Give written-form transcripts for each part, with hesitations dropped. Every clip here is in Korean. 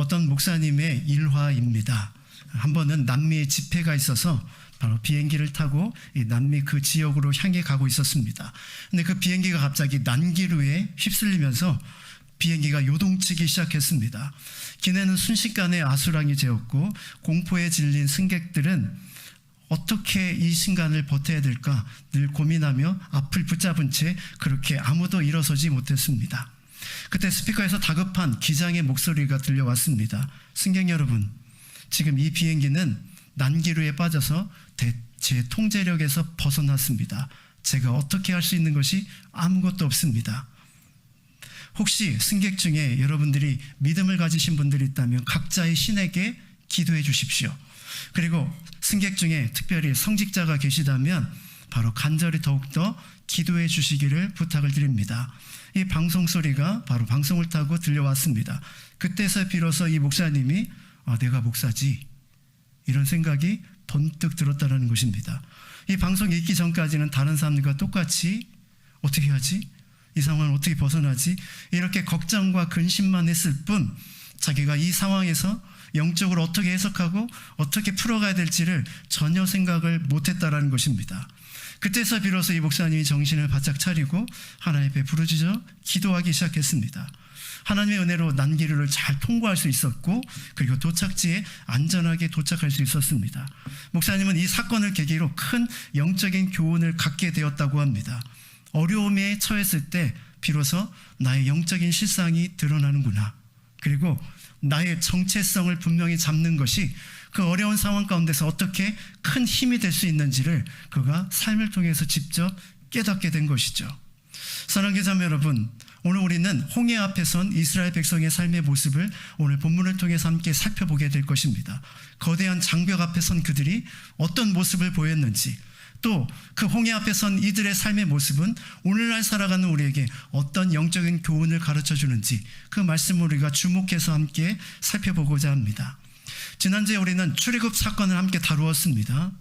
어떤 목사님의 일화입니다. 한 번은 남미에 집회가 있어서 바로 비행기를 타고 이 남미 그 지역으로 향해 가고 있었습니다. 근데 그 비행기가 갑자기 난기류에 휩쓸리면서 비행기가 요동치기 시작했습니다. 기내는 순식간에 아수랑이 되었고 공포에 질린 승객들은 어떻게 이 순간을 버텨야 될까 늘 고민하며 앞을 붙잡은 채 그렇게 아무도 일어서지 못했습니다. 그때 스피커에서 다급한 기장의 목소리가 들려왔습니다. 승객 여러분, 지금 이 비행기는 난기류에 빠져서 제 통제력에서 벗어났습니다. 제가 어떻게 할 수 있는 것이 아무것도 없습니다. 혹시 승객 중에 여러분들이 믿음을 가지신 분들이 있다면 각자의 신에게 기도해 주십시오. 그리고 승객 중에 특별히 성직자가 계시다면 바로 간절히 더욱더 기도해 주시기를 부탁을 드립니다. 이 방송 소리가 바로 방송을 타고 들려왔습니다. 그때서 비로소 이 목사님이 내가 목사지 이런 생각이 번뜩 들었다는 것입니다. 이 방송이 있기 전까지는 다른 사람들과 똑같이 어떻게 하지? 이 상황을 어떻게 벗어나지? 이렇게 걱정과 근심만 했을 뿐 자기가 이 상황에서 영적으로 어떻게 해석하고 어떻게 풀어가야 될지를 전혀 생각을 못했다라는 것입니다. 그때서 비로소 이 목사님이 정신을 바짝 차리고 하나님 앞에 부르짖어 기도하기 시작했습니다. 하나님의 은혜로 난기류를 잘 통과할 수 있었고 그리고 도착지에 안전하게 도착할 수 있었습니다. 목사님은 이 사건을 계기로 큰 영적인 교훈을 갖게 되었다고 합니다. 어려움에 처했을 때 비로소 나의 영적인 실상이 드러나는구나. 그리고 나의 정체성을 분명히 잡는 것이 그 어려운 상황 가운데서 어떻게 큰 힘이 될 수 있는지를 그가 삶을 통해서 직접 깨닫게 된 것이죠. 사랑하는 자매 여러분, 오늘 우리는 홍해 앞에 선 이스라엘 백성의 삶의 모습을 오늘 본문을 통해서 함께 살펴보게 될 것입니다. 거대한 장벽 앞에 선 그들이 어떤 모습을 보였는지, 또 그 홍해 앞에 선 이들의 삶의 모습은 오늘날 살아가는 우리에게 어떤 영적인 교훈을 가르쳐 주는지 그 말씀을 우리가 주목해서 함께 살펴보고자 합니다. 지난주에 우리는 출애굽 사건을 함께 다루었습니다.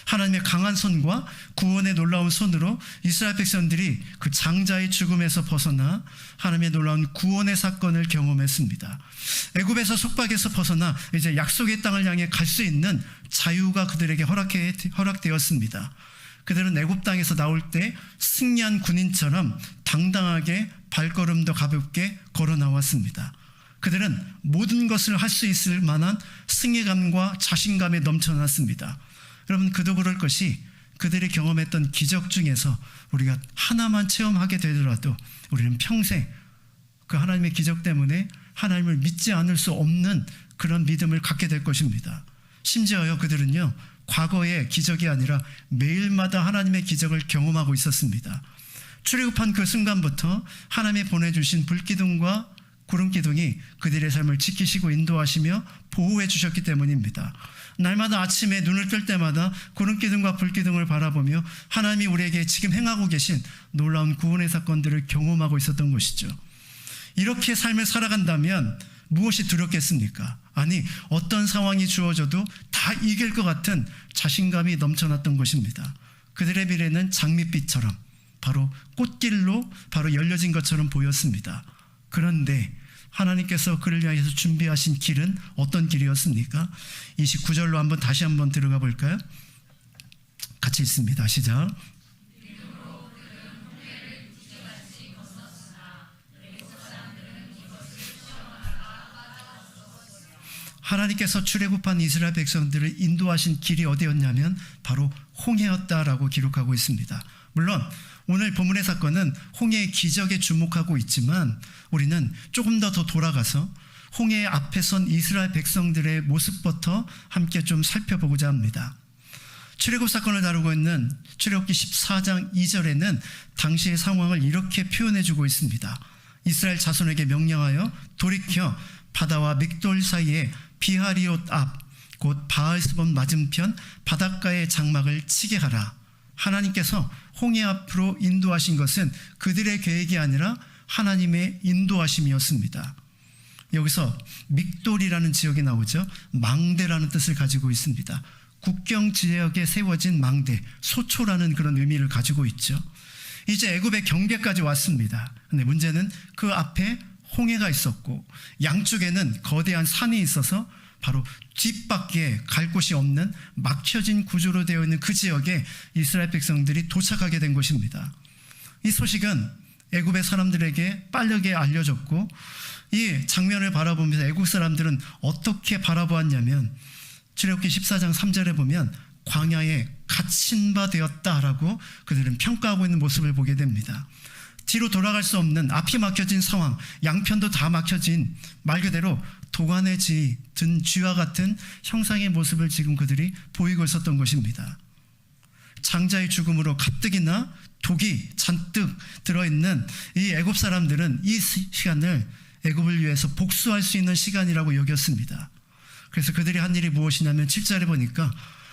하나님의 강한 손과 구원의 놀라운 손으로 이스라엘 백성들이 그 장자의 죽음에서 벗어나 하나님의 놀라운 구원의 사건을 경험했습니다. 애굽에서 속박에서 벗어나 이제 약속의 땅을 향해 갈 수 있는 자유가 그들에게 허락되었습니다. 그들은 애굽 땅에서 나올 때 승리한 군인처럼 당당하게 발걸음도 가볍게 걸어 나왔습니다. 그들은 모든 것을 할 수 있을 만한 승리감과 자신감에 넘쳐났습니다. 여러분, 그도 그럴 것이 그들이 경험했던 기적 중에서 우리가 하나만 체험하게 되더라도 우리는 평생 그 하나님의 기적 때문에 하나님을 믿지 않을 수 없는 그런 믿음을 갖게 될 것입니다. 심지어요, 그들은요, 과거의 기적이 아니라 매일마다 하나님의 기적을 경험하고 있었습니다. 출애굽한 그 순간부터 하나님이 보내주신 불기둥과 구름기둥이 그들의 삶을 지키시고 인도하시며 보호해 주셨기 때문입니다. 날마다 아침에 눈을 뜰 때마다 구름기둥과 불기둥을 바라보며 하나님이 우리에게 지금 행하고 계신 놀라운 구원의 사건들을 경험하고 있었던 것이죠. 이렇게 삶을 살아간다면 무엇이 두렵겠습니까? 아니, 어떤 상황이 주어져도 다 이길 것 같은 자신감이 넘쳐났던 것입니다. 그들의 미래는 장밋빛처럼 바로 꽃길로 바로 열려진 것처럼 보였습니다. 그런데 하나님께서 그를 위해서 준비하신 길은 어떤 길이었습니까? 29절로 다시 한번 들어가 볼까요? 같이 읽습니다. 시작. 하나님께서 출애굽한 이스라엘 백성들을 인도하신 길이 어디였냐면 바로 홍해였다라고 기록하고 있습니다. 물론 오늘 본문의 사건은 홍해의 기적에 주목하고 있지만 우리는 조금 더 돌아가서 홍해 앞에 선 이스라엘 백성들의 모습부터 함께 좀 살펴보고자 합니다. 출애굽 사건을 다루고 있는 출애굽기 14장 2절에는 당시의 상황을 이렇게 표현해주고 있습니다. 이스라엘 자손에게 명령하여 돌이켜 바다와 믹돌 사이에 비하리옷 앞 곧 바알스본 맞은편 바닷가의 장막을 치게 하라. 하나님께서 홍해 앞으로 인도하신 것은 그들의 계획이 아니라 하나님의 인도하심이었습니다. 여기서 믹돌이라는 지역이 나오죠. 망대라는 뜻을 가지고 있습니다. 국경 지역에 세워진 망대, 소초라는 그런 의미를 가지고 있죠. 이제 애굽의 경계까지 왔습니다. 근데 문제는 그 앞에 홍해가 있었고 양쪽에는 거대한 산이 있어서 바로 뒷밖에 갈 곳이 없는 막혀진 구조로 되어 있는 그 지역에 이스라엘 백성들이 도착하게 된 것입니다. 이 소식은 애굽의 사람들에게 빠르게 알려졌고 이 장면을 바라보면서 애굽 사람들은 어떻게 바라보았냐면 출애굽기 14장 3절에 보면 광야에 갇힌 바 되었다라고 그들은 평가하고 있는 모습을 보게 됩니다. 뒤로 돌아갈 수 없는 앞이 막혀진 상황, 양편도 다 막혀진 말 그대로 도관에 든 쥐와 같은 형상의 모습을 지금 그들이 보이고 있었던 것입니다. 장자의 죽음으로 가뜩이나 독이 잔뜩 들어있는 이 애굽 사람들은 이 시간을 애굽을 위해서 복수할 수 있는 시간이라고 여겼습니다. 그래서 그들이 한 일이 무엇이냐면 7절에 보니까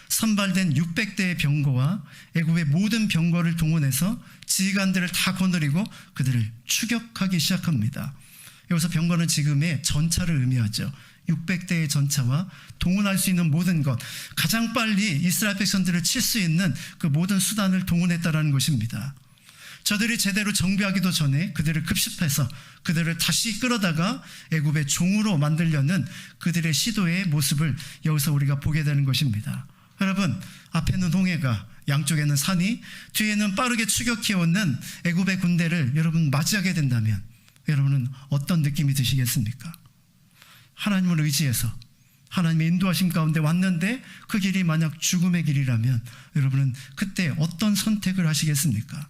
선발된 600대의 병거와 애굽의 모든 병거를 동원해서 지휘관들을 다 거느리고 그들을 추격하기 시작합니다. 여기서 병거는 지금의 전차를 의미하죠. 600대의 전차와 동원할 수 있는 모든 것, 가장 빨리 이스라엘 백성들을 칠 수 있는 그 모든 수단을 동원했다라는 것입니다. 저들이 제대로 정비하기도 전에 그들을 급습해서 그들을 다시 끌어다가 애굽의 종으로 만들려는 그들의 시도의 모습을 여기서 우리가 보게 되는 것입니다. 여러분, 앞에는 홍해가, 양쪽에는 산이, 뒤에는 빠르게 추격해오는 애굽의 군대를 여러분 맞이하게 된다면 여러분은 어떤 느낌이 드시겠습니까? 하나님을 의지해서 하나님의 인도하심 가운데 왔는데 그 길이 만약 죽음의 길이라면 여러분은 그때 어떤 선택을 하시겠습니까?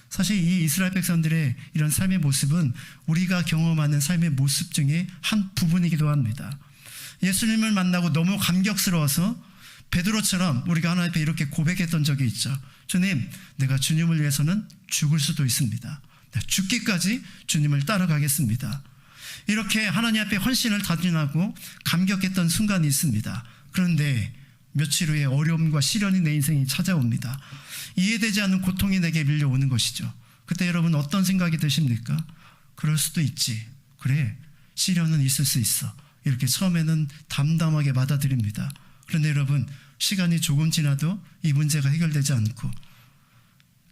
사실 이 이스라엘 백성들의 이런 삶의 모습은 우리가 경험하는 삶의 모습 중에 한 부분이기도 합니다. 예수님을 만나고 너무 감격스러워서 베드로처럼 우리가 하나님 앞에 이렇게 고백했던 적이 있죠. 주님, 내가 주님을 위해서는 죽을 수도 있습니다. 내가 죽기까지 주님을 따라가겠습니다. 이렇게 하나님 앞에 헌신을 다짐하고 감격했던 순간이 있습니다. 그런데 며칠 후에 어려움과 시련이 내 인생이 찾아옵니다. 이해되지 않는 고통이 내게 밀려오는 것이죠. 그때 여러분 어떤 생각이 드십니까? 그럴 수도 있지. 그래, 시련은 있을 수 있어. 이렇게 처음에는 담담하게 받아들입니다. 그런데 여러분, 시간이 조금 지나도 이 문제가 해결되지 않고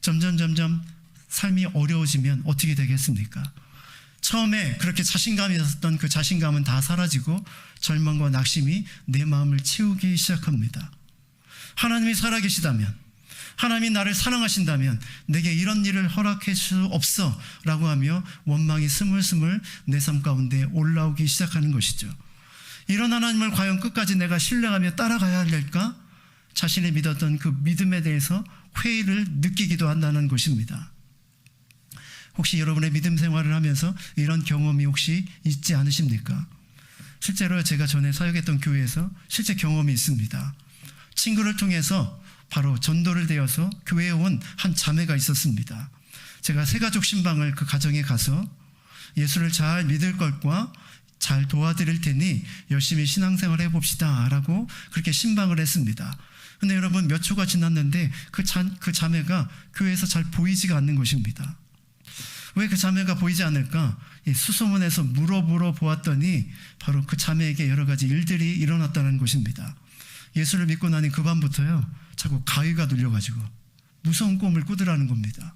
점점 삶이 어려워지면 어떻게 되겠습니까? 처음에 그렇게 자신감이 있었던 그 자신감은 다 사라지고 절망과 낙심이 내 마음을 채우기 시작합니다. 하나님이 살아계시다면, 하나님이 나를 사랑하신다면 내게 이런 일을 허락할 수 없어 라고 하며 원망이 스물스물 내 삶 가운데 올라오기 시작하는 것이죠. 이런 하나님을 과연 끝까지 내가 신뢰하며 따라가야 할까? 자신이 믿었던 그 믿음에 대해서 회의를 느끼기도 한다는 것입니다. 혹시 여러분의 믿음 생활을 하면서 이런 경험이 혹시 있지 않으십니까? 실제로 제가 전에 사역했던 교회에서 실제 경험이 있습니다. 친구를 통해서 바로 전도를 되어서 교회에 온 한 자매가 있었습니다. 제가 새가족 신방을 그 가정에 가서 예수를 잘 믿을 것과 잘 도와드릴 테니 열심히 신앙생활 해봅시다 라고 그렇게 신방을 했습니다. 근데 여러분, 몇 초가 지났는데 그 자매가 교회에서 잘 보이지가 않는 것입니다. 왜 그 자매가 보이지 않을까? 수소문에서 물어보러 보았더니 바로 그 자매에게 여러 가지 일들이 일어났다는 것입니다. 예수를 믿고 나니 그 밤부터요, 자꾸 가위가 눌려가지고 무서운 꿈을 꾸더라는 겁니다.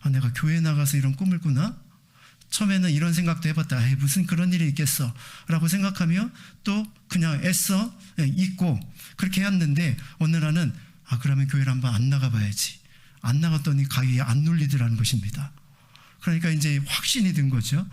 아, 내가 교회 나가서 이런 꿈을 꾸나? 처음에는 이런 생각도 해봤다. 무슨 그런 일이 있겠어 라고 생각하며 또 그냥 애써 잊고 그렇게 했는데 어느 날은 그러면 교회를 한번 안 나가봐야지. 안 나갔더니 가위에 안 눌리더라는 것입니다. 그러니까 이제 확신이 든 거죠.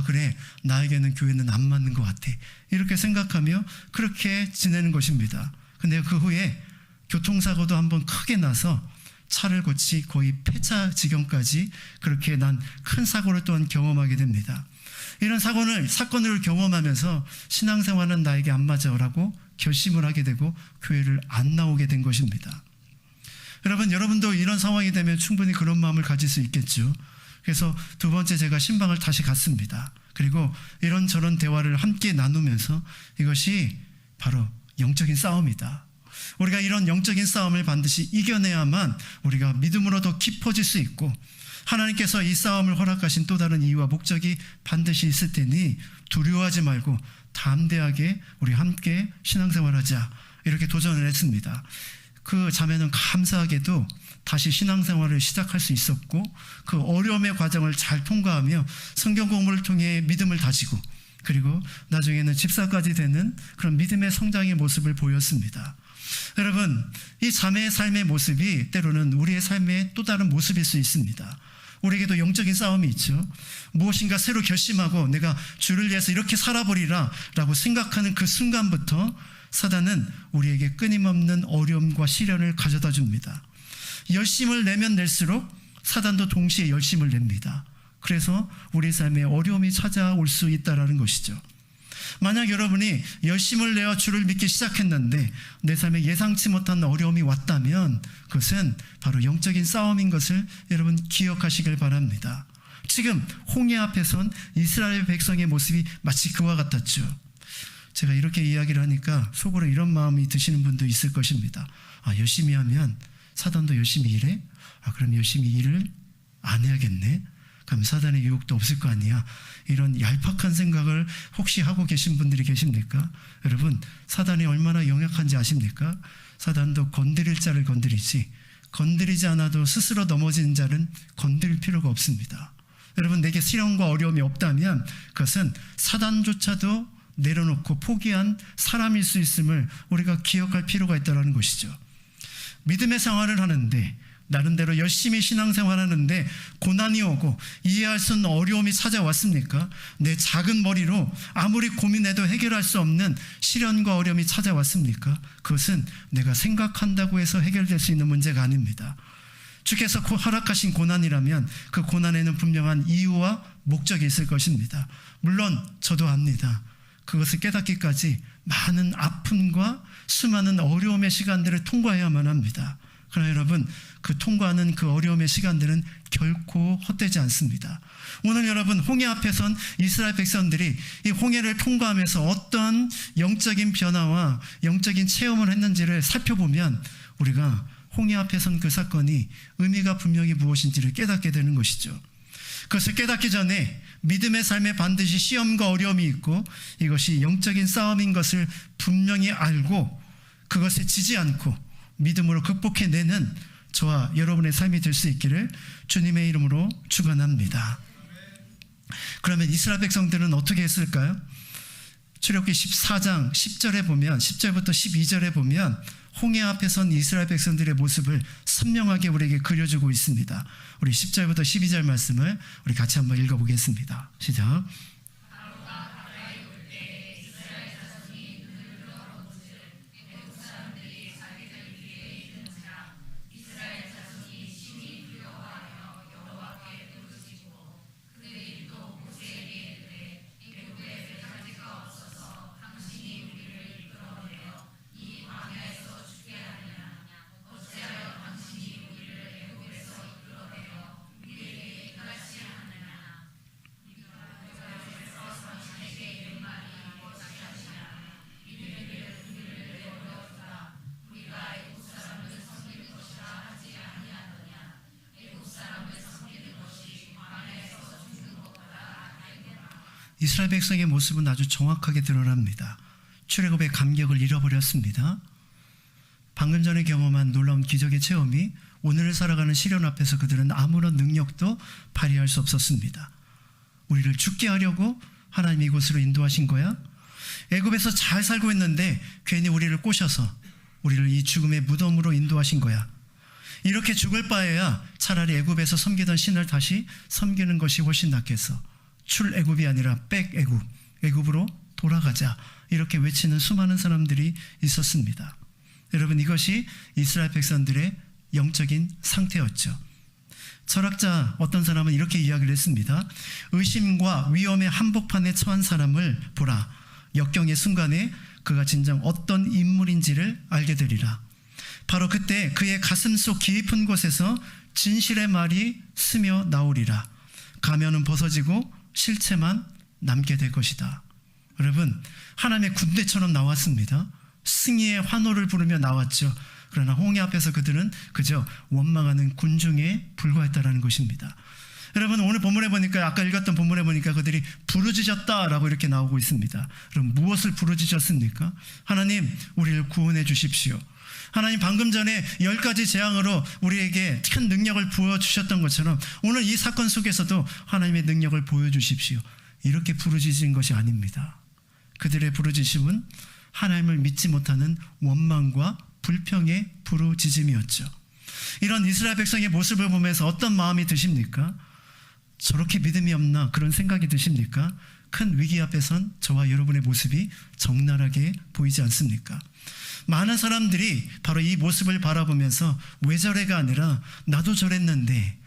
그래, 나에게는 교회는 안 맞는 것 같아. 이렇게 생각하며 그렇게 지내는 것입니다. 근데 그 후에 교통사고도 한번 크게 나서 차를 고치 거의 폐차 지경까지 그렇게 난 큰 사고를 또한 경험하게 됩니다. 이런 사건을 경험하면서 신앙생활은 나에게 안 맞아라고 결심을 하게 되고 교회를 안 나오게 된 것입니다. 여러분도 이런 상황이 되면 충분히 그런 마음을 가질 수 있겠죠. 그래서 두 번째 제가 신방을 다시 갔습니다. 그리고 이런저런 대화를 함께 나누면서 이것이 바로 영적인 싸움이다. 우리가 이런 영적인 싸움을 반드시 이겨내야만 우리가 믿음으로 더 깊어질 수 있고 하나님께서 이 싸움을 허락하신 또 다른 이유와 목적이 반드시 있을 테니 두려워하지 말고 담대하게 우리 함께 신앙생활하자, 이렇게 도전을 했습니다. 그 자매는 감사하게도 다시 신앙생활을 시작할 수 있었고 그 어려움의 과정을 잘 통과하며 성경 공부를 통해 믿음을 다지고 그리고 나중에는 집사까지 되는 그런 믿음의 성장의 모습을 보였습니다. 여러분, 이 자매의 삶의 모습이 때로는 우리의 삶의 또 다른 모습일 수 있습니다. 우리에게도 영적인 싸움이 있죠. 무엇인가 새로 결심하고 내가 주를 위해서 이렇게 살아버리라 라고 생각하는 그 순간부터 사단은 우리에게 끊임없는 어려움과 시련을 가져다 줍니다. 열심을 내면 낼수록 사단도 동시에 열심을 냅니다. 그래서 우리 삶에 어려움이 찾아올 수 있다는 것이죠. 만약 여러분이 열심을 내어 주를 믿기 시작했는데 내 삶에 예상치 못한 어려움이 왔다면 그것은 바로 영적인 싸움인 것을 여러분 기억하시길 바랍니다. 지금 홍해 앞에 선 이스라엘 백성의 모습이 마치 그와 같았죠. 제가 이렇게 이야기를 하니까 속으로 이런 마음이 드시는 분도 있을 것입니다. 열심히 하면 사단도 열심히 일해? 그럼 열심히 일을 안 해야겠네? 그럼 사단의 유혹도 없을 거 아니야? 이런 얄팍한 생각을 혹시 하고 계신 분들이 계십니까? 여러분, 사단이 얼마나 영약한지 아십니까? 사단도 건드릴 자를 건드리지 건드리지 않아도 스스로 넘어지는 자는 건드릴 필요가 없습니다. 여러분, 내게 시련과 어려움이 없다면 그것은 사단조차도 내려놓고 포기한 사람일 수 있음을 우리가 기억할 필요가 있다는 것이죠. 믿음의 생활을 하는데 나름대로 열심히 신앙생활하는데 고난이 오고 이해할 수 없는 어려움이 찾아왔습니까? 내 작은 머리로 아무리 고민해도 해결할 수 없는 시련과 어려움이 찾아왔습니까? 그것은 내가 생각한다고 해서 해결될 수 있는 문제가 아닙니다. 주께서 허락하신 고난이라면 그 고난에는 분명한 이유와 목적이 있을 것입니다. 물론 저도 압니다. 그것을 깨닫기까지 많은 아픔과 수많은 어려움의 시간들을 통과해야만 합니다. 그러나 여러분, 그 통과하는 그 어려움의 시간들은 결코 헛되지 않습니다. 오늘 여러분, 홍해 앞에 선 이스라엘 백성들이 이 홍해를 통과하면서 어떤 영적인 변화와 영적인 체험을 했는지를 살펴보면 우리가 홍해 앞에 선 그 사건이 의미가 분명히 무엇인지를 깨닫게 되는 것이죠. 그것을 깨닫기 전에 믿음의 삶에 반드시 시험과 어려움이 있고 이것이 영적인 싸움인 것을 분명히 알고 그것에 지지 않고 믿음으로 극복해내는 저와 여러분의 삶이 될 수 있기를 주님의 이름으로 축원합니다. 그러면 이스라엘 백성들은 어떻게 했을까요? 출애굽기 14장 10절에 보면 10절부터 12절에 보면 홍해 앞에 선 이스라엘 백성들의 모습을 선명하게 우리에게 그려주고 있습니다. 우리 10절부터 12절 말씀을 우리 같이 한번 읽어보겠습니다. 시작. 이스라엘 백성의 모습은 아주 정확하게 드러납니다. 출애굽의 감격을 잃어버렸습니다. 방금 전에 경험한 놀라운 기적의 체험이 오늘을 살아가는 시련 앞에서 그들은 아무런 능력도 발휘할 수 없었습니다. 우리를 죽게 하려고 하나님이 이곳으로 인도하신 거야? 애굽에서 잘 살고 있는데 괜히 우리를 꼬셔서 우리를 이 죽음의 무덤으로 인도하신 거야. 이렇게 죽을 바에야 차라리 애굽에서 섬기던 신을 다시 섬기는 것이 훨씬 낫겠어. 출애굽이 아니라 백애굽, 애굽으로 돌아가자, 이렇게 외치는 수많은 사람들이 있었습니다. 여러분, 이것이 이스라엘 백성들의 영적인 상태였죠. 철학자 어떤 사람은 이렇게 이야기를 했습니다. 의심과 위험의 한복판에 처한 사람을 보라. 역경의 순간에 그가 진정 어떤 인물인지를 알게 되리라. 바로 그때 그의 가슴속 깊은 곳에서 진실의 말이 스며 나오리라. 가면은 벗어지고 실체만 남게 될 것이다. 여러분, 하나님의 군대처럼 나왔습니다. 승리의 환호를 부르며 나왔죠. 그러나 홍해 앞에서 그들은 그저 원망하는 군중에 불과했다는 것입니다. 여러분, 오늘 본문에 보니까, 아까 읽었던 본문에 보니까 그들이 부르짖었다라고 이렇게 나오고 있습니다. 그럼 무엇을 부르짖었습니까? 하나님, 우리를 구원해 주십시오. 하나님 방금 전에 10가지 재앙으로 우리에게 큰 능력을 부어주셨던 것처럼 오늘 이 사건 속에서도 하나님의 능력을 보여주십시오. 이렇게 부르짖은 것이 아닙니다. 그들의 부르짖음은 하나님을 믿지 못하는 원망과 불평의 부르짖음이었죠. 이런 이스라엘 백성의 모습을 보면서 어떤 마음이 드십니까? 저렇게 믿음이 없나 그런 생각이 드십니까? 큰 위기 앞에선 저와 여러분의 모습이 적나라하게 보이지 않습니까? 많은 사람들이 바로 이 모습을 바라보면서 왜 저래가 아니라 나도 저랬는데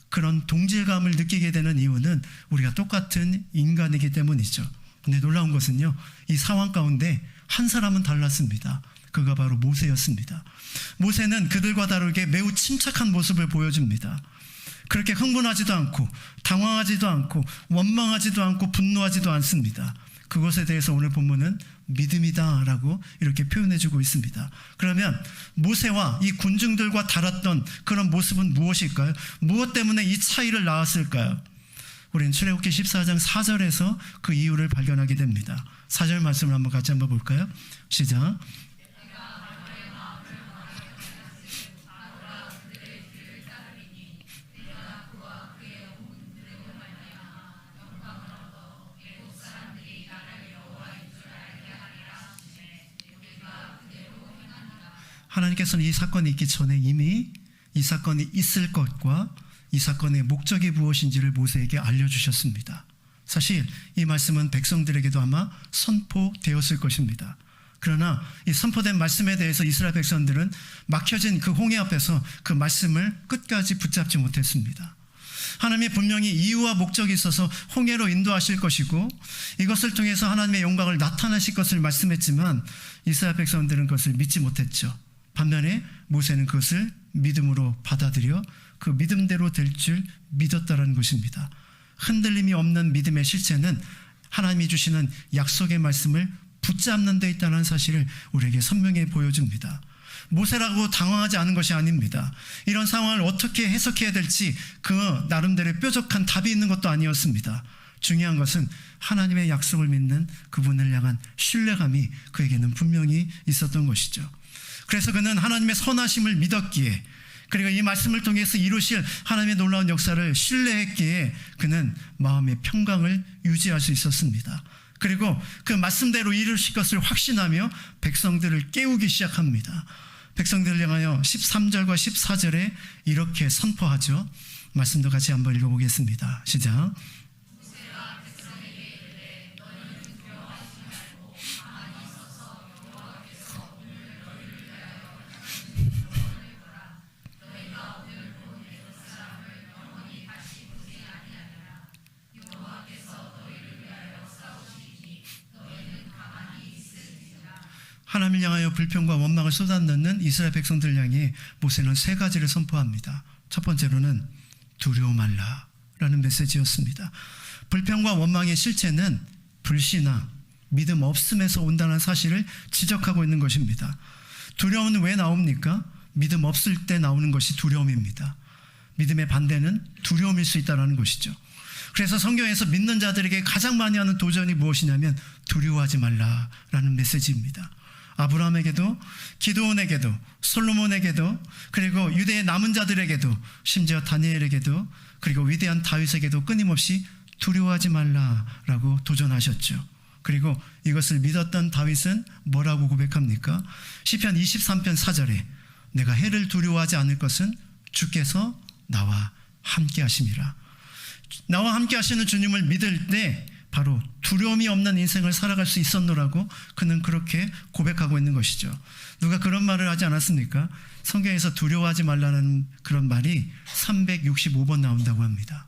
그런 동질감을 느끼게 되는 이유는 우리가 똑같은 인간이기 때문이죠. 근데 놀라운 것은요, 이 상황 가운데 한 사람은 달랐습니다. 그가 바로 모세였습니다. 모세는 그들과 다르게 매우 침착한 모습을 보여줍니다. 그렇게 흥분하지도 않고 당황하지도 않고 원망하지도 않고 분노하지도 않습니다. 그것에 대해서 오늘 본문은 믿음이다라고 이렇게 표현해주고 있습니다. 그러면 모세와 이 군중들과 달랐던 그런 모습은 무엇일까요? 무엇 때문에 이 차이를 낳았을까요? 우리는 출애굽기 14장 4절에서 그 이유를 발견하게 됩니다. 4절 말씀을 한번 같이 한번 볼까요? 시작. 하나님께서는 이 사건이 있기 전에 이미 이 사건이 있을 것과 이 사건의 목적이 무엇인지를 모세에게 알려주셨습니다. 사실 이 말씀은 백성들에게도 아마 선포되었을 것입니다. 그러나 이 선포된 말씀에 대해서 이스라엘 백성들은 막혀진 그 홍해 앞에서 그 말씀을 끝까지 붙잡지 못했습니다. 하나님이 분명히 이유와 목적이 있어서 홍해로 인도하실 것이고 이것을 통해서 하나님의 영광을 나타내실 것을 말씀했지만 이스라엘 백성들은 그것을 믿지 못했죠. 반면에 모세는 그것을 믿음으로 받아들여 그 믿음대로 될 줄 믿었다는 것입니다. 흔들림이 없는 믿음의 실체는 하나님이 주시는 약속의 말씀을 붙잡는 데 있다는 사실을 우리에게 선명히 보여줍니다. 모세라고 당황하지 않은 것이 아닙니다. 이런 상황을 어떻게 해석해야 될지 그 나름대로의 뾰족한 답이 있는 것도 아니었습니다. 중요한 것은 하나님의 약속을 믿는 그분을 향한 신뢰감이 그에게는 분명히 있었던 것이죠. 그래서 그는 하나님의 선하심을 믿었기에 그리고 이 말씀을 통해서 이루실 하나님의 놀라운 역사를 신뢰했기에 그는 마음의 평강을 유지할 수 있었습니다. 그리고 그 말씀대로 이루실 것을 확신하며 백성들을 깨우기 시작합니다. 백성들을 향하여 13절과 14절에 이렇게 선포하죠. 말씀도 같이 한번 읽어보겠습니다. 시작. 하나님을 향하여 불평과 원망을 쏟아넣는 이스라엘 백성들을 향해 모세는 세 가지를 선포합니다. 첫 번째로는 두려워 말라라는 메시지였습니다. 불평과 원망의 실체는 불신앙, 믿음 없음에서 온다는 사실을 지적하고 있는 것입니다. 두려움은 왜 나옵니까? 믿음 없을 때 나오는 것이 두려움입니다. 믿음의 반대는 두려움일 수 있다는 것이죠. 그래서 성경에서 믿는 자들에게 가장 많이 하는 도전이 무엇이냐면 두려워하지 말라라는 메시지입니다. 아브라함에게도 기드온에게도 솔로몬에게도 그리고 유대의 남은 자들에게도 심지어 다니엘에게도 그리고 위대한 다윗에게도 끊임없이 두려워하지 말라라고 도전하셨죠. 그리고 이것을 믿었던 다윗은 뭐라고 고백합니까? 시편 23편 4절에 내가 해를 두려워하지 않을 것은 주께서 나와 함께 하심이라. 나와 함께 하시는 주님을 믿을 때 바로 두려움이 없는 인생을 살아갈 수 있었노라고 그는 그렇게 고백하고 있는 것이죠. 누가 그런 말을 하지 않았습니까? 성경에서 두려워하지 말라는 그런 말이 365번 나온다고 합니다.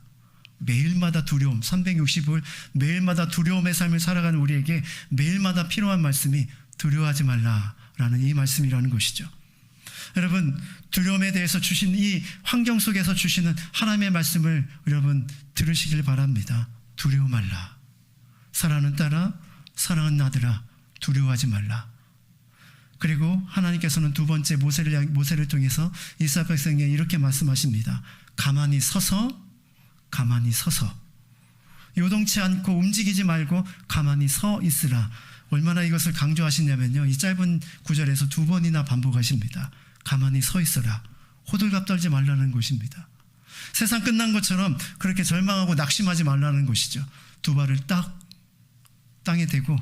매일마다 두려움, 365일 매일마다 두려움의 삶을 살아가는 우리에게 매일마다 필요한 말씀이 두려워하지 말라라는 이 말씀이라는 것이죠. 여러분, 두려움에 대해서 주신 이 환경 속에서 주시는 하나님의 말씀을 여러분 들으시길 바랍니다. 두려워 말라. 사랑하는 딸아, 사랑하는 아들아, 두려워하지 말라. 그리고 하나님께서는 두 번째 모세를 통해서 이스라엘 백성에게 이렇게 말씀하십니다. 가만히 서서 요동치 않고 움직이지 말고 가만히 서 있으라. 얼마나 이것을 강조하시냐면요, 이 짧은 구절에서 2번이나 반복하십니다. 가만히 서 있어라. 호들갑 떨지 말라는 것입니다. 세상 끝난 것처럼 그렇게 절망하고 낙심하지 말라는 것이죠. 2발을 딱 땅에 대고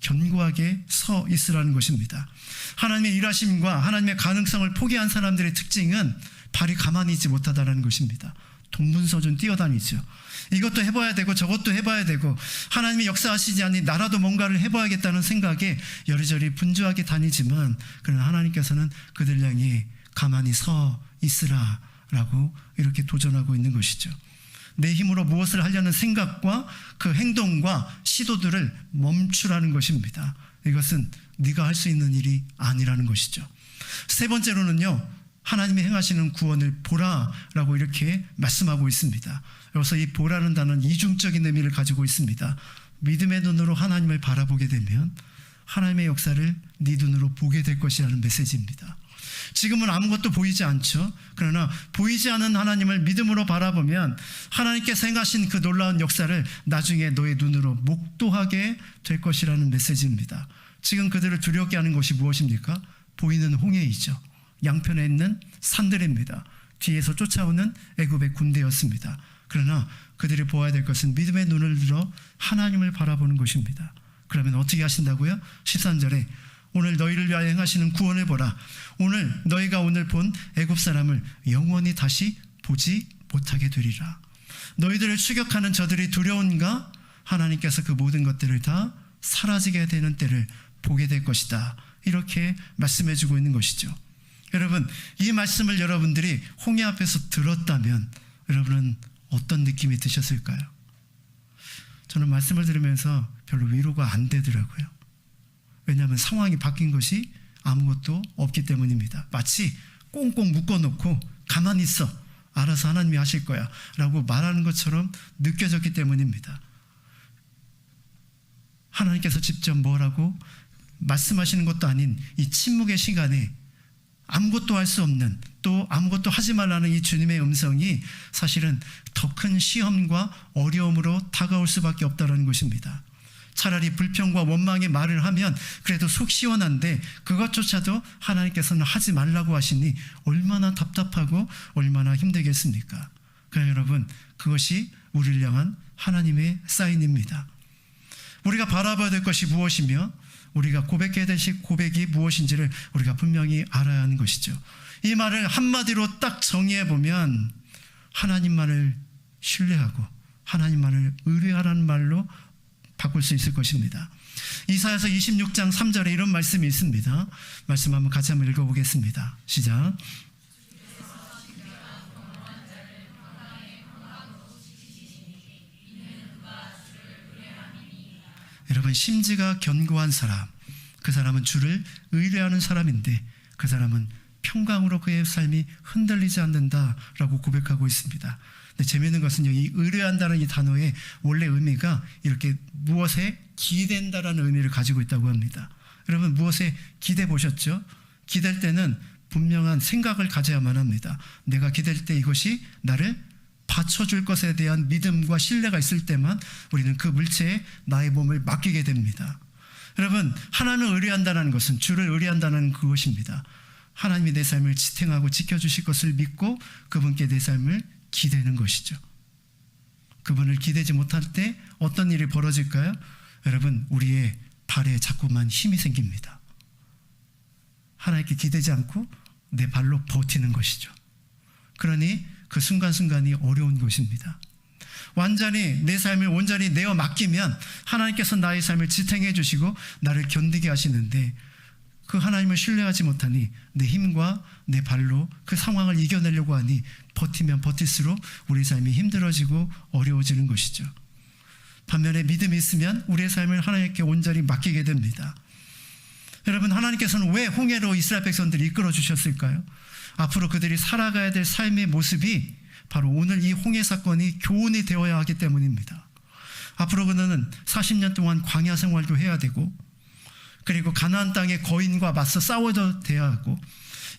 견고하게 서 있으라는 것입니다. 하나님의 일하심과 하나님의 가능성을 포기한 사람들의 특징은 발이 가만히 있지 못하다는 것입니다. 동분서준 뛰어다니죠. 이것도 해봐야 되고 저것도 해봐야 되고 하나님이 역사하시지 않니 나라도 뭔가를 해봐야겠다는 생각에 여리저리 분주하게 다니지만, 그러나 하나님께서는 그들 향해 가만히 서 있으라 라고 이렇게 도전하고 있는 것이죠. 내 힘으로 무엇을 하려는 생각과 그 행동과 시도들을 멈추라는 것입니다. 이것은 네가 할 수 있는 일이 아니라는 것이죠. 세 번째로는요, 하나님이 행하시는 구원을 보라라고 이렇게 말씀하고 있습니다. 여기서 이 보라는 단어는 이중적인 의미를 가지고 있습니다. 믿음의 눈으로 하나님을 바라보게 되면 하나님의 역사를 네 눈으로 보게 될 것이라는 메시지입니다. 지금은 아무것도 보이지 않죠. 그러나 보이지 않는 하나님을 믿음으로 바라보면 하나님께서 행하신 그 놀라운 역사를 나중에 너의 눈으로 목도하게 될 것이라는 메시지입니다. 지금 그들을 두렵게 하는 것이 무엇입니까? 보이는 홍해이죠. 양편에 있는 산들입니다. 뒤에서 쫓아오는 애굽의 군대였습니다. 그러나 그들이 보아야 될 것은 믿음의 눈을 들어 하나님을 바라보는 것입니다. 그러면 어떻게 하신다고요? 13절에 오늘 너희를 위하여 행하시는 구원을 보라. 오늘 너희가 오늘 본 애굽 사람을 영원히 다시 보지 못하게 되리라. 너희들을 추격하는 저들이 두려운가? 하나님께서 그 모든 것들을 다 사라지게 되는 때를 보게 될 것이다. 이렇게 말씀해 주고 있는 것이죠. 여러분, 이 말씀을 여러분들이 홍해 앞에서 들었다면 여러분은 어떤 느낌이 드셨을까요? 저는 말씀을 들으면서 별로 위로가 안 되더라고요. 왜냐하면 상황이 바뀐 것이 아무것도 없기 때문입니다. 마치 꽁꽁 묶어놓고 가만히 있어, 알아서 하나님이 하실 거야 라고 말하는 것처럼 느껴졌기 때문입니다. 하나님께서 직접 뭐라고 말씀하시는 것도 아닌 이 침묵의 시간에 아무것도 할 수 없는, 또 아무것도 하지 말라는 이 주님의 음성이 사실은 더 큰 시험과 어려움으로 다가올 수밖에 없다는 것입니다. 차라리 불평과 원망의 말을 하면 그래도 속 시원한데 그것조차도 하나님께서는 하지 말라고 하시니 얼마나 답답하고 얼마나 힘들겠습니까? 그러나 여러분, 그것이 우리를 향한 하나님의 사인입니다. 우리가 바라봐야 될 것이 무엇이며 우리가 고백해야 될 고백이 무엇인지를 우리가 분명히 알아야 하는 것이죠. 이 말을 한마디로 딱 정의해보면 하나님만을 신뢰하고 하나님만을 의뢰하라는 말로 바꿀 수 있을 것입니다. 이사야서 26장 3절에 이런 말씀이 있습니다. 말씀 한번 같이 한번 읽어보겠습니다. 시작. 여러분, 심지가 견고한 사람, 그 사람은 주를 의뢰하는 사람인데 그 사람은 평강으로 그의 삶이 흔들리지 않는다라고 고백하고 있습니다. 근데 재미있는 것은요, 이 의뢰한다는 이 단어의 원래 의미가 이렇게 무엇에 기댄다라는 의미를 가지고 있다고 합니다. 여러분, 무엇에 기대 보셨죠? 기댈 때는 분명한 생각을 가져야만 합니다. 내가 기댈 때 이것이 나를 받쳐줄 것에 대한 믿음과 신뢰가 있을 때만 우리는 그 물체에 나의 몸을 맡기게 됩니다. 여러분, 하나님을 의뢰한다는 것은, 주를 의뢰한다는 그것입니다. 하나님이 내 삶을 지탱하고 지켜주실 것을 믿고 그분께 내 삶을 기대는 것이죠. 그분을 기대지 못할 때 어떤 일이 벌어질까요? 여러분, 우리의 발에 자꾸만 힘이 생깁니다. 하나님께 기대지 않고 내 발로 버티는 것이죠. 그러니 그 순간순간이 어려운 것입니다. 완전히 내 삶을 온전히 내어 맡기면 하나님께서 나의 삶을 지탱해 주시고 나를 견디게 하시는데, 그 하나님을 신뢰하지 못하니 내 힘과 내 발로 그 상황을 이겨내려고 하니 버티면 버틸수록 우리 삶이 힘들어지고 어려워지는 것이죠. 반면에 믿음이 있으면 우리의 삶을 하나님께 온전히 맡기게 됩니다. 여러분, 하나님께서는 왜 홍해로 이스라엘 백성들을 이끌어 주셨을까요? 앞으로 그들이 살아가야 될 삶의 모습이 바로 오늘 이 홍해 사건이 교훈이 되어야 하기 때문입니다. 앞으로 그들은 40년 동안 광야 생활도 해야 되고, 그리고 가나안 땅의 거인과 맞서 싸워도 돼야 하고,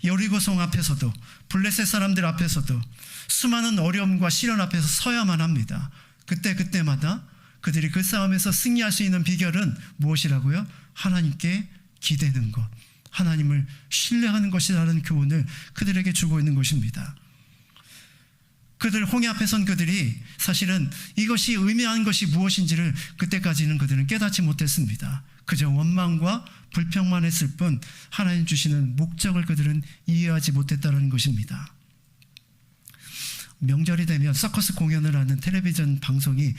여리고성 앞에서도 블레셋 사람들 앞에서도 수많은 어려움과 시련 앞에서 서야만 합니다. 그때마다 그들이 그 싸움에서 승리할 수 있는 비결은 무엇이라고요? 하나님께 기대는 것, 하나님을 신뢰하는 것이라는 교훈을 그들에게 주고 있는 것입니다. 그들 홍해 앞에 선 그들이 사실은 이것이 의미하는 것이 무엇인지를 그때까지는 그들은 깨닫지 못했습니다. 그저 원망과 불평만 했을 뿐 하나님 주시는 목적을 그들은 이해하지 못했다는 것입니다. 명절이 되면 서커스 공연을 하는 텔레비전 방송이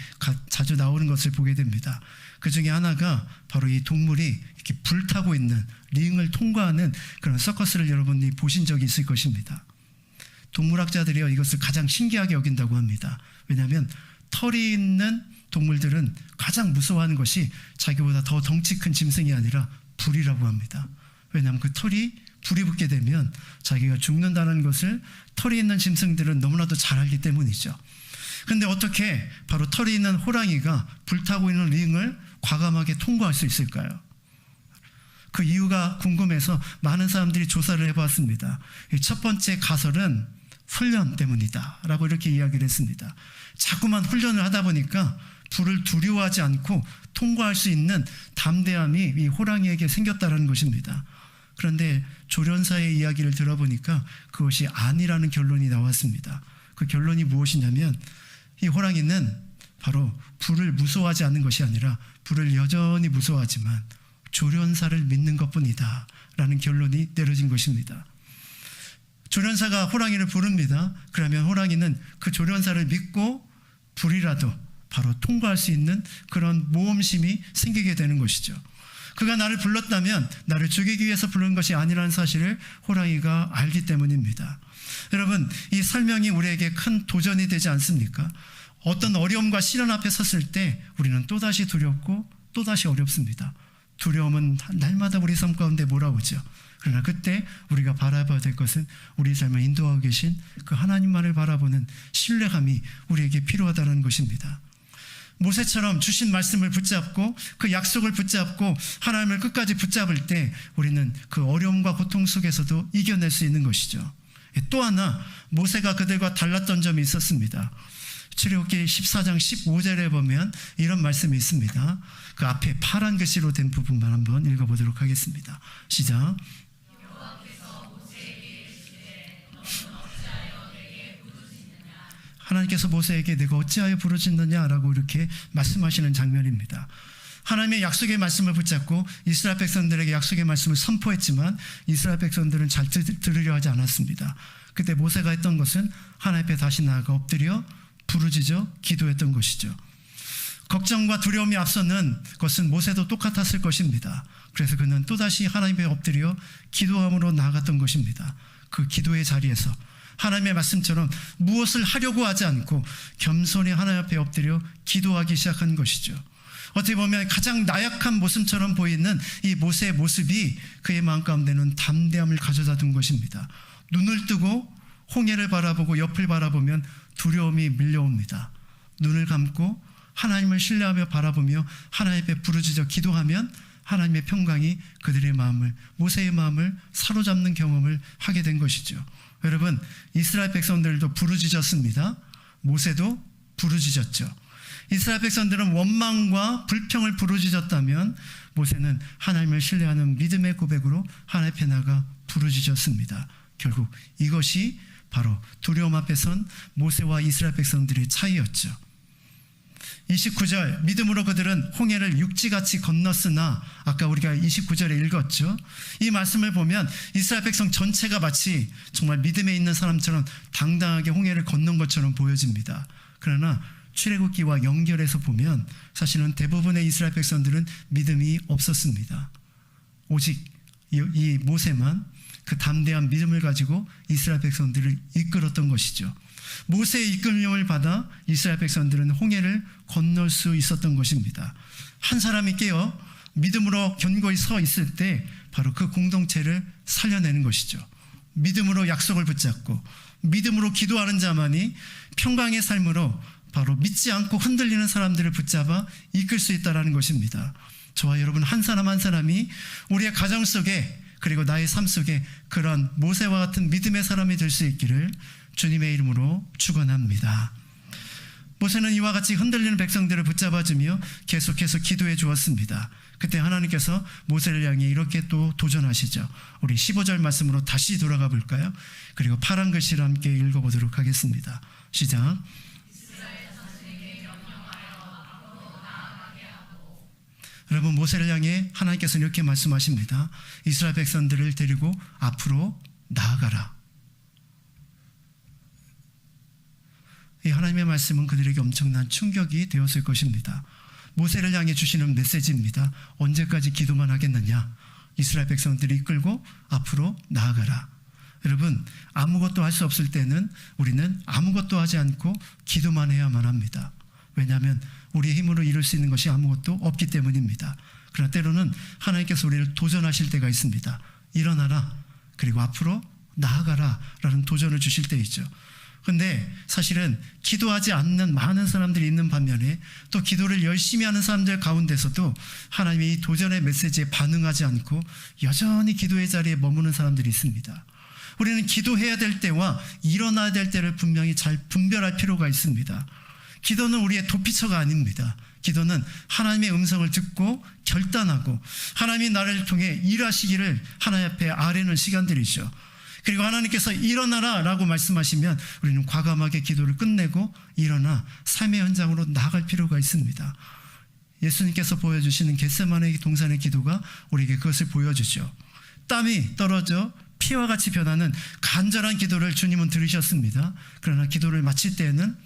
자주 나오는 것을 보게 됩니다. 그 중에 하나가 바로 이 동물이 이렇게 불타고 있는 링을 통과하는 그런 서커스를 여러분이 보신 적이 있을 것입니다. 동물학자들이 이것을 가장 신기하게 여긴다고 합니다. 왜냐하면 털이 있는 동물들은 가장 무서워하는 것이 자기보다 더 덩치 큰 짐승이 아니라 불이라고 합니다. 왜냐하면 그 털이 불이 붙게 되면 자기가 죽는다는 것을 털이 있는 짐승들은 너무나도 잘 알기 때문이죠. 그런데 어떻게 바로 털이 있는 호랑이가 불타고 있는 링을 과감하게 통과할 수 있을까요? 그 이유가 궁금해서 많은 사람들이 조사를 해봤습니다. 첫 번째 가설은 훈련 때문이다 라고 이렇게 이야기를 했습니다. 자꾸만 훈련을 하다 보니까 불을 두려워하지 않고 통과할 수 있는 담대함이 이 호랑이에게 생겼다는 것입니다. 그런데 조련사의 이야기를 들어보니까 그것이 아니라는 결론이 나왔습니다. 그 결론이 무엇이냐면 이 호랑이는 바로 불을 무서워하지 않는 것이 아니라 불을 여전히 무서워하지만 조련사를 믿는 것뿐이다 라는 결론이 내려진 것입니다. 조련사가 호랑이를 부릅니다. 그러면 호랑이는 그 조련사를 믿고 불이라도 바로 통과할 수 있는 그런 모험심이 생기게 되는 것이죠. 그가 나를 불렀다면 나를 죽이기 위해서 부른 것이 아니라는 사실을 호랑이가 알기 때문입니다. 여러분, 이 설명이 우리에게 큰 도전이 되지 않습니까? 어떤 어려움과 시련 앞에 섰을 때 우리는 또다시 두렵고 또다시 어렵습니다. 두려움은 날마다 우리 삶 가운데 몰아오죠. 그러나 그때 우리가 바라봐야 될 것은 우리 삶을 인도하고 계신 그 하나님만을 바라보는 신뢰감이 우리에게 필요하다는 것입니다. 모세처럼 주신 말씀을 붙잡고 그 약속을 붙잡고 하나님을 끝까지 붙잡을 때 우리는 그 어려움과 고통 속에서도 이겨낼 수 있는 것이죠. 또 하나 모세가 그들과 달랐던 점이 있었습니다. 출애굽기 14장 15절에 보면 이런 말씀이 있습니다. 그 앞에 파란 글씨로 된 부분만 한번 읽어보도록 하겠습니다. 시작. 하나님께서 모세에게 내가 어찌하여 부르짖느냐라고 이렇게 말씀하시는 장면입니다. 하나님의 약속의 말씀을 붙잡고 이스라엘 백성들에게 약속의 말씀을 선포했지만 이스라엘 백성들은 잘 들으려 하지 않았습니다. 그때 모세가 했던 것은 하나님 앞에 다시 나아가 엎드려 부르짖어 기도했던 것이죠. 걱정과 두려움이 앞서는 것은 모세도 똑같았을 것입니다. 그래서 그는 또다시 하나님 앞에 엎드려 기도함으로 나아갔던 것입니다. 그 기도의 자리에서 하나님의 말씀처럼 무엇을 하려고 하지 않고 겸손히 하나님 앞에 엎드려 기도하기 시작한 것이죠. 어떻게 보면 가장 나약한 모습처럼 보이는 이 모세의 모습이 그의 마음 가운데는 담대함을 가져다 둔 것입니다. 눈을 뜨고 홍해를 바라보고 옆을 바라보면 두려움이 밀려옵니다. 눈을 감고 하나님을 신뢰하며 바라보며 하나님 앞에 부르짖어 기도하면 하나님의 평강이 그들의 마음을, 모세의 마음을 사로잡는 경험을 하게 된 것이죠. 여러분, 이스라엘 백성들도 부르짖었습니다. 모세도 부르짖었죠. 이스라엘 백성들은 원망과 불평을 부르짖었다면 모세는 하나님을 신뢰하는 믿음의 고백으로 하나님 앞에 나가 부르짖었습니다. 결국 이것이 바로 두려움 앞에 선 모세와 이스라엘 백성들의 차이였죠. 29절, 믿음으로 그들은 홍해를 육지같이 건넜으나, 아까 우리가 29절에 읽었죠. 이 말씀을 보면 이스라엘 백성 전체가 마치 정말 믿음에 있는 사람처럼 당당하게 홍해를 건넌 것처럼 보여집니다. 그러나 출애굽기와 연결해서 보면 사실은 대부분의 이스라엘 백성들은 믿음이 없었습니다. 오직 이 모세만 그 담대한 믿음을 가지고 이스라엘 백성들을 이끌었던 것이죠. 모세의 이끌림을 받아 이스라엘 백성들은 홍해를 건널 수 있었던 것입니다. 한 사람이 깨어 믿음으로 견고히 서 있을 때 바로 그 공동체를 살려내는 것이죠. 믿음으로 약속을 붙잡고 믿음으로 기도하는 자만이 평강의 삶으로 바로 믿지 않고 흔들리는 사람들을 붙잡아 이끌 수 있다는 것입니다. 저와 여러분 한 사람 한 사람이 우리의 가정 속에 그리고 나의 삶 속에 그런 모세와 같은 믿음의 사람이 될 수 있기를 주님의 이름으로 축원합니다. 모세는 이와 같이 흔들리는 백성들을 붙잡아주며 계속해서 기도해 주었습니다. 그때 하나님께서 모세를 향해 이렇게 또 도전하시죠. 우리 15절 말씀으로 다시 돌아가 볼까요? 그리고 파란 글씨로 함께 읽어보도록 하겠습니다. 시작. 여러분, 모세를 향해 하나님께서 이렇게 말씀하십니다. 이스라엘 백성들을 데리고 앞으로 나아가라. 이 하나님의 말씀은 그들에게 엄청난 충격이 되었을 것입니다. 모세를 향해 주시는 메시지입니다. 언제까지 기도만 하겠느냐? 이스라엘 백성들이 이끌고 앞으로 나아가라. 여러분, 아무것도 할 수 없을 때는 우리는 아무것도 하지 않고 기도만 해야만 합니다. 왜냐하면 우리의 힘으로 이룰 수 있는 것이 아무것도 없기 때문입니다. 그러나 때로는 하나님께서 우리를 도전하실 때가 있습니다. 일어나라, 그리고 앞으로 나아가라 라는 도전을 주실 때 있죠. 근데 사실은 기도하지 않는 많은 사람들이 있는 반면에 또 기도를 열심히 하는 사람들 가운데서도 하나님의 이 도전의 메시지에 반응하지 않고 여전히 기도의 자리에 머무는 사람들이 있습니다. 우리는 기도해야 될 때와 일어나야 될 때를 분명히 잘 분별할 필요가 있습니다. 기도는 우리의 도피처가 아닙니다. 기도는 하나님의 음성을 듣고 결단하고 하나님이 나를 통해 일하시기를 하나님 앞에 아뢰는 시간들이죠. 그리고 하나님께서 일어나라 라고 말씀하시면 우리는 과감하게 기도를 끝내고 일어나 삶의 현장으로 나아갈 필요가 있습니다. 예수님께서 보여주시는 겟세마네 동산의 기도가 우리에게 그것을 보여주죠. 땀이 떨어져 피와 같이 변하는 간절한 기도를 주님은 들으셨습니다. 그러나 기도를 마칠 때에는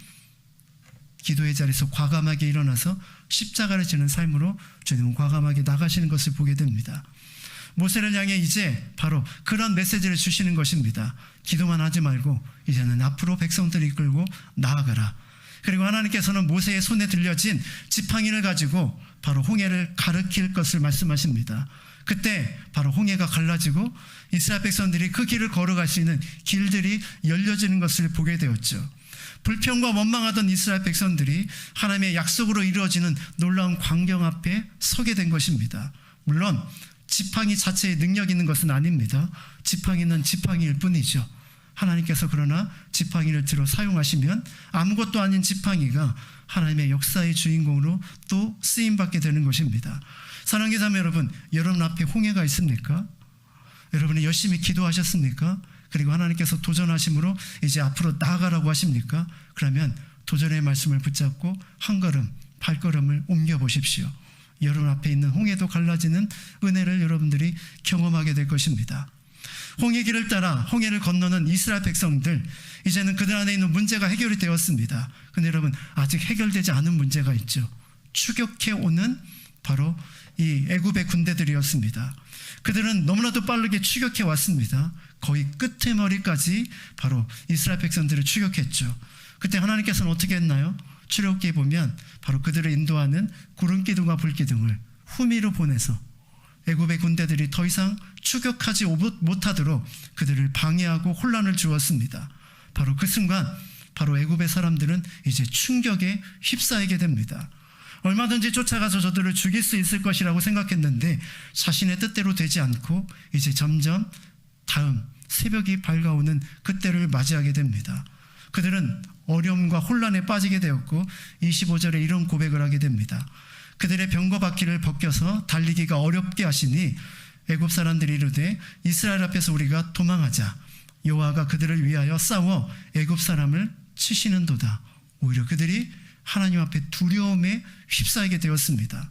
기도의 자리에서 과감하게 일어나서 십자가를 지는 삶으로 주님은 과감하게 나가시는 것을 보게 됩니다. 모세를 향해 이제 바로 그런 메시지를 주시는 것입니다. 기도만 하지 말고 이제는 앞으로 백성들을 이끌고 나아가라. 그리고 하나님께서는 모세의 손에 들려진 지팡이를 가지고 바로 홍해를 가르칠 것을 말씀하십니다. 그때 바로 홍해가 갈라지고 이스라엘 백성들이 그 길을 걸어갈 수 있는 길들이 열려지는 것을 보게 되었죠. 불평과 원망하던 이스라엘 백성들이 하나님의 약속으로 이루어지는 놀라운 광경 앞에 서게 된 것입니다. 물론 지팡이 자체에 능력이 있는 것은 아닙니다. 지팡이는 지팡이일 뿐이죠. 하나님께서 그러나 지팡이를 들어 사용하시면 아무것도 아닌 지팡이가 하나님의 역사의 주인공으로 또 쓰임받게 되는 것입니다. 사랑하는 자매 여러분, 여러분 앞에 홍해가 있습니까? 여러분이 열심히 기도하셨습니까? 그리고 하나님께서 도전하심으로 이제 앞으로 나아가라고 하십니까? 그러면 도전의 말씀을 붙잡고 한 걸음, 발걸음을 옮겨보십시오. 여러분 앞에 있는 홍해도 갈라지는 은혜를 여러분들이 경험하게 될 것입니다. 홍해 길을 따라 홍해를 건너는 이스라엘 백성들, 이제는 그들 안에 있는 문제가 해결이 되었습니다. 그런데 여러분, 아직 해결되지 않은 문제가 있죠. 추격해 오는 바로 이 애굽의 군대들이었습니다. 그들은 너무나도 빠르게 추격해 왔습니다. 거의 끝에 머리까지 바로 이스라엘 백성들을 추격했죠. 그때 하나님께서는 어떻게 했나요? 출애굽기에 보면 바로 그들을 인도하는 구름기둥과 불기둥을 후미로 보내서 애굽의 군대들이 더 이상 추격하지 못하도록 그들을 방해하고 혼란을 주었습니다. 바로 그 순간 바로 애굽의 사람들은 이제 충격에 휩싸이게 됩니다. 얼마든지 쫓아가서 저들을 죽일 수 있을 것이라고 생각했는데 자신의 뜻대로 되지 않고 이제 점점 다음 새벽이 밝아오는 그때를 맞이하게 됩니다. 그들은 어려움과 혼란에 빠지게 되었고 25절에 이런 고백을 하게 됩니다. 그들의 병거 바퀴를 벗겨서 달리기가 어렵게 하시니 애굽 사람들이 이르되 이스라엘 앞에서 우리가 도망하자. 여호와가 그들을 위하여 싸워 애굽 사람을 치시는도다. 오히려 그들이 하나님 앞에 두려움에 휩싸이게 되었습니다.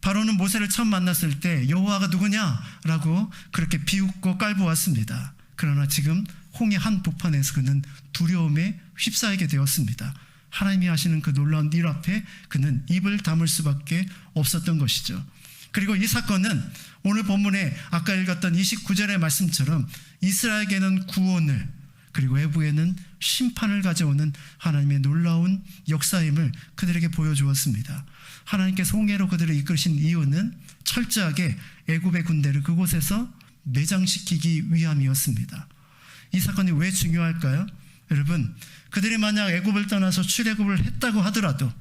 바로는 모세를 처음 만났을 때 여호와가 누구냐라고 그렇게 비웃고 깔보았습니다. 그러나 지금 홍해 한 복판에서 그는 두려움에 휩싸이게 되었습니다. 하나님이 하시는 그 놀라운 일 앞에 그는 입을 다물 수밖에 없었던 것이죠. 그리고 이 사건은 오늘 본문에 아까 읽었던 29절의 말씀처럼 이스라엘에게는 구원을, 그리고 외부에는 심판을 가져오는 하나님의 놀라운 역사임을 그들에게 보여주었습니다. 하나님께서 홍해로 그들을 이끄신 이유는 철저하게 애굽의 군대를 그곳에서 매장시키기 위함이었습니다. 이 사건이 왜 중요할까요? 여러분, 그들이 만약 애굽을 떠나서 출애굽을 했다고 하더라도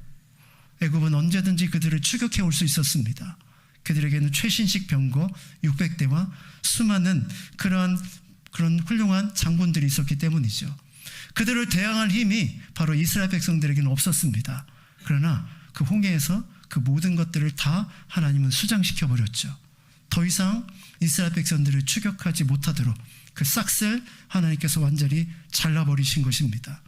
애굽은 언제든지 그들을 추격해 올 수 있었습니다. 그들에게는 최신식 병거 600대와 수많은 그런 훌륭한 장군들이 있었기 때문이죠. 그들을 대항할 힘이 바로 이스라엘 백성들에게는 없었습니다. 그러나 그 홍해에서 그 모든 것들을 다 하나님은 수장시켜 버렸죠. 더 이상 이스라엘 백성들을 추격하지 못하도록 그 싹을 하나님께서 완전히 잘라버리신 것입니다.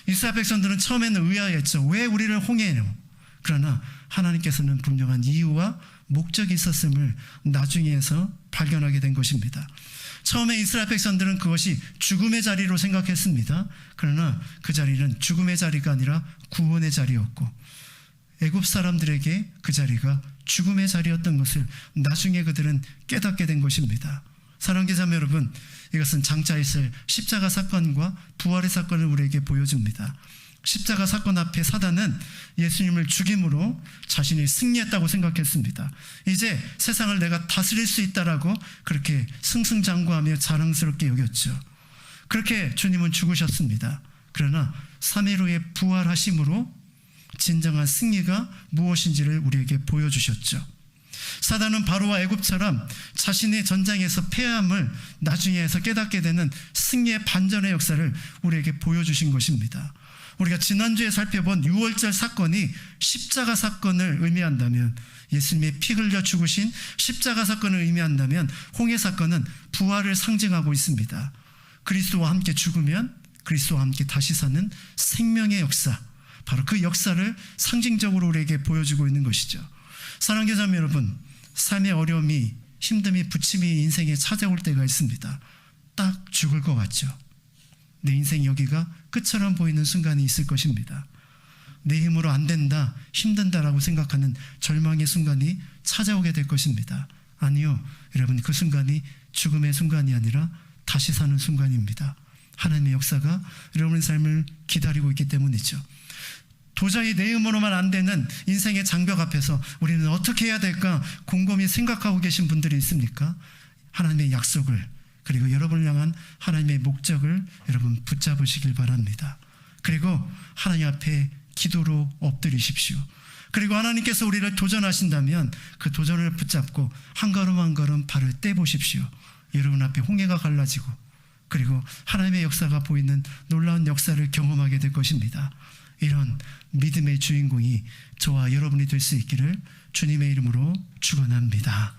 이스라엘 백성들은 처음에는 의아했죠. 왜 우리를 홍해에요? 그러나 하나님께서는 분명한 이유와 목적이 있었음을 나중에서 발견하게 된 것입니다. 처음에 이스라엘 백성들은 그것이 죽음의 자리로 생각했습니다. 그러나 그 자리는 죽음의 자리가 아니라 구원의 자리였고, 애굽 사람들에게 그 자리가 죽음의 자리였던 것을 나중에 그들은 깨닫게 된 것입니다. 사랑하는 자매 여러분, 이것은 장차 있을 십자가 사건과 부활의 사건을 우리에게 보여줍니다. 십자가 사건 앞에 사단은 예수님을 죽임으로 자신이 승리했다고 생각했습니다. 이제 세상을 내가 다스릴 수 있다라고 그렇게 승승장구하며 자랑스럽게 여겼죠. 그렇게 주님은 죽으셨습니다. 그러나 3일 후에 부활하심으로 진정한 승리가 무엇인지를 우리에게 보여주셨죠. 사단은 바로와 애굽처럼 자신의 전장에서 패함을 나중에서 깨닫게 되는 승리의 반전의 역사를 우리에게 보여주신 것입니다. 우리가 지난주에 살펴본 유월절 사건이 십자가 사건을 의미한다면, 예수님의 피 흘려 죽으신 십자가 사건을 의미한다면, 홍해 사건은 부활을 상징하고 있습니다. 그리스도와 함께 죽으면 그리스도와 함께 다시 사는 생명의 역사, 바로 그 역사를 상징적으로 우리에게 보여주고 있는 것이죠. 사랑하는 자매 여러분, 삶의 어려움이, 힘듦이, 부침이 인생에 찾아올 때가 있습니다. 딱 죽을 것 같죠. 내 인생 여기가 끝처럼 보이는 순간이 있을 것입니다. 내 힘으로 안 된다, 힘든다라고 생각하는 절망의 순간이 찾아오게 될 것입니다. 아니요, 여러분, 그 순간이 죽음의 순간이 아니라 다시 사는 순간입니다. 하나님의 역사가 여러분의 삶을 기다리고 있기 때문이죠. 도저히 내 힘으로만 안 되는 인생의 장벽 앞에서 우리는 어떻게 해야 될까 곰곰이 생각하고 계신 분들이 있습니까? 하나님의 약속을, 그리고 여러분을 향한 하나님의 목적을 여러분 붙잡으시길 바랍니다. 그리고 하나님 앞에 기도로 엎드리십시오. 그리고 하나님께서 우리를 도전하신다면 그 도전을 붙잡고 한 걸음 한 걸음 발을 떼보십시오. 여러분 앞에 홍해가 갈라지고, 그리고 하나님의 역사가 보이는 놀라운 역사를 경험하게 될 것입니다. 이런 믿음의 주인공이 저와 여러분이 될 수 있기를 주님의 이름으로 축원합니다.